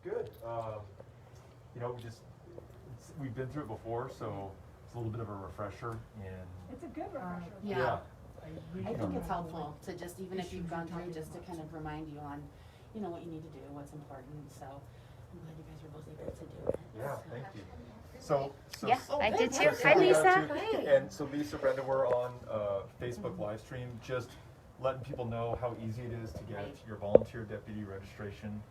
Good. You know, we've been through it before, so it's a little bit of a refresher. It's a good refresher. Yeah. I think it's helpful to just, even if you've gone through, just to kind of remind you on, you know, what you need to do, what's important. So I'm glad you guys were both able to do it. Yeah, thank you. So Yeah, I did too. so Hi, we got Lisa. to- And so Lisa, Brenda, we're on Facebook live stream, just letting people know how easy it is to get your volunteer deputy registration,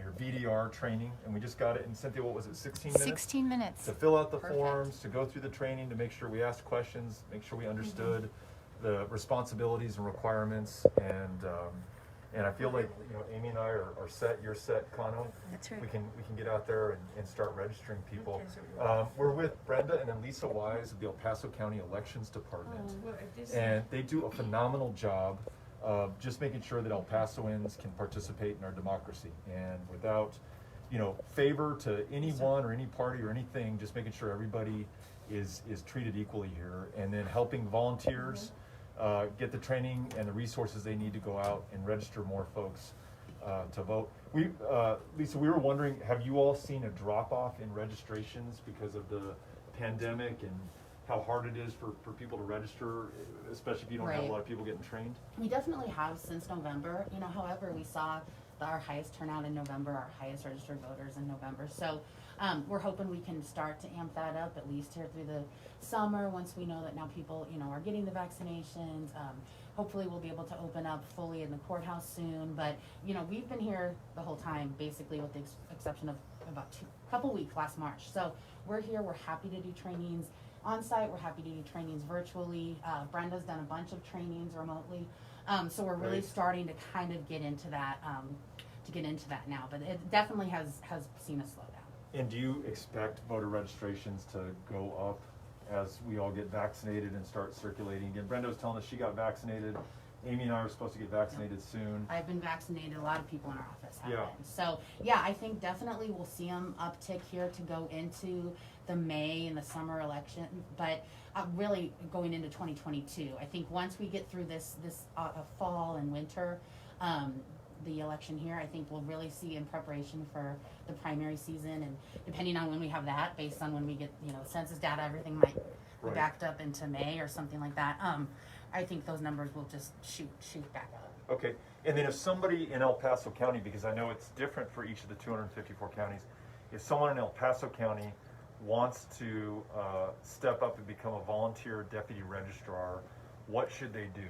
your VDR training, and we just got it. And Cynthia, what was it, 16 minutes? 16 minutes. To fill out the Perfect. forms, to go through the training, to make sure we asked questions, make sure we understood the responsibilities and requirements, and I feel like, you know, Amy and I are set. You're set, Kano. That's right. We can get out there and start registering people. We're with Brenda and then Lisa Wise of the El Paso County Elections Department, and they do a phenomenal job of just making sure that El Pasoans can participate in our democracy, and without, you know, favor to anyone or any party or anything, just making sure everybody is treated equally here, and then helping volunteers get the training and the resources they need to go out and register more folks to vote. Lisa, we were wondering, have you all seen a drop-off in registrations because of the pandemic and how hard it is for people to register, especially if you don't have a Right. lot of people getting trained? We definitely have since November. You know, however, we saw our highest turnout in November, our highest registered voters in November. So we're hoping we can start to amp that up at least here through the summer, once we know that now people, you know, are getting the vaccinations. Hopefully we'll be able to open up fully in the courthouse soon. But, you know, we've been here the whole time, basically, with the exception of about couple weeks last March. So we're here, we're happy to do trainings on site, we're happy to do trainings virtually. Brenda's done a bunch of trainings remotely. So we're really Great. starting to kind of get into that, now. But it definitely has seen a slowdown. And do you expect voter registrations to go up as we all get vaccinated and start circulating again? Brenda was telling us she got vaccinated. Amy and I are supposed to get vaccinated soon. I've been vaccinated. A lot of people in our office have Yeah. been. So yeah, I think definitely we'll see them uptick here to go into the May and the summer election. But really going into 2022, I think once we get through this fall and winter, the election here, I think we'll really see in preparation for the primary season, and depending on when we have that, based on when we get, you know, census data, everything might be Right. backed up into May or something like that. I think those numbers will just shoot back up. Okay, and then if somebody in El Paso County, because I know it's different for each of the 254 counties, if someone in El Paso County wants to step up and become a volunteer deputy registrar, what should they do?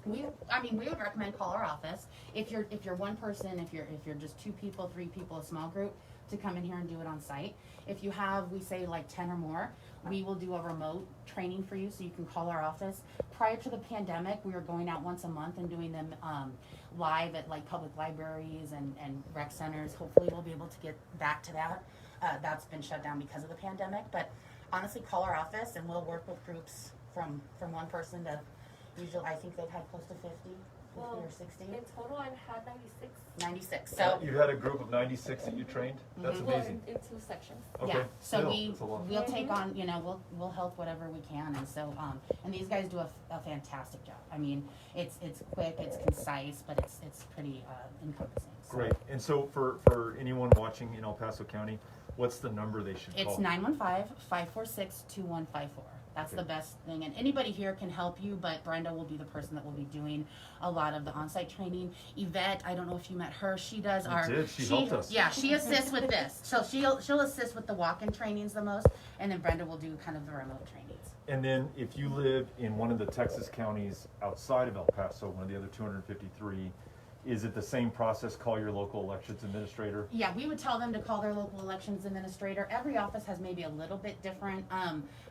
We would recommend call our office. If you're one person, if you're just 2 people, 3 people, a small group, to come in here and do it on site. If you have, we say like 10 or more, we will do a remote training for you, so you can call our office. Prior to the pandemic, we were going out once a month and doing them live at like public libraries and rec centers. Hopefully we'll be able to get back to that. That's been shut down because of the pandemic, but honestly, call our office and we'll work with groups from one person to, usually I think they've had close to 50 or 60. In total, I've had 96. 96. So You had a group of 96 that you trained? That's Mhm. Well, amazing. in 2 sections. Okay, yeah, so still, we that's a lot. we'll take on, you know, we'll help whatever we can, and so and these guys do a fantastic job. I mean, it's quick, it's concise, but it's pretty encompassing. So Great, and so for anyone watching in El Paso County, what's the number they should call? It's 915-546-2154. That's Okay. the best thing, and anybody here can help you, but Brenda will be the person that will be doing a lot of the on-site training. Yvette, I don't know if you met her, she does I did. She helped us. Yeah, she assists with this. So she'll assist with the walk-in trainings the most, and then Brenda will do kind of the remote trainings. And then if you live in one of the Texas counties outside of El Paso, one of the other 253, is it the same process? Call your local elections administrator? Yeah, we would tell them to call their local elections administrator. Every office has maybe a little bit different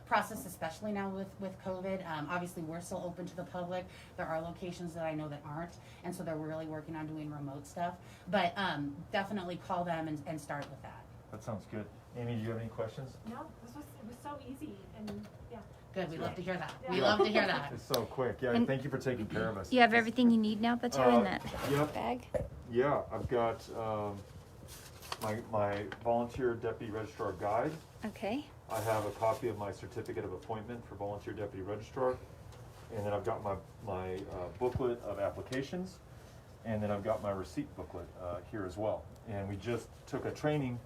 process, especially now with COVID. Obviously, we're still open to the public. There are locations that I know that aren't, and so they're really working on doing remote stuff. But definitely call them and start with that. That sounds good. Amy, do you have any questions? No, it was so easy, and yeah. Good, we love to hear that. Yeah. We love to hear that. It's so quick. Yeah, And thank you for taking care of us. You have everything you need now that you're in that Yep. bag? Yeah, I've got my volunteer deputy registrar guide. Okay. I have a copy of my certificate of appointment for volunteer deputy registrar, and then I've got my booklet of applications, and then I've got my receipt booklet here as well. And we just took a training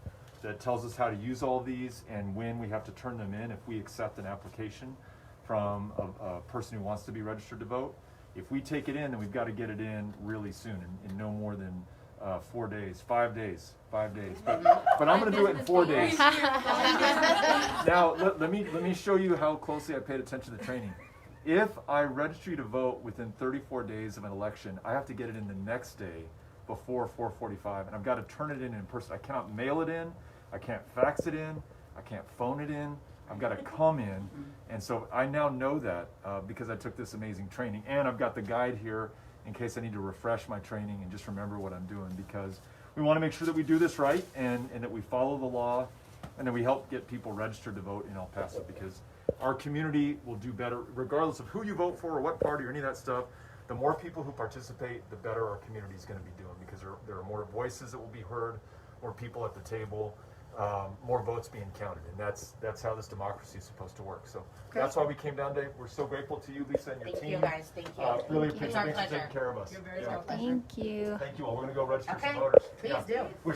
that tells us how to use all these and when we have to turn them in if we accept an application from a person who wants to be registered to vote. If we take it in, then we've got to get it in really soon, in no more than 4 days, 5 days, 5 days. But I'm going to do it in 4 days. Now, let me show you how closely I paid attention to the training. If I register you to vote within 34 days of an election, I have to get it in the next day before 4:45, and I've got to turn it in person. I cannot mail it in, I can't fax it in, I can't phone it in. I've got to come in, and so I now know that because I took this amazing training, and I've got the guide here in case I need to refresh my training and just remember what I'm doing, because we want to make sure that we do this right and that we follow the law, and that we help get people registered to vote in El Paso, because our community will do better regardless of who you vote for or what party or any of that stuff. The more people who participate, the better our community is going to be doing, because there are more voices that will be heard, more people at the table, more votes being counted, and that's how this democracy is supposed to work. So that's why we came down today. We're so grateful to you, Lisa, and your team. Thank you, guys. Thank you. Really It's appreciate our you pleasure. taking care of us. You're very Yeah. welcome. Thank you. Thank you all. We're going to go register Okay, some voters. please Yeah. do.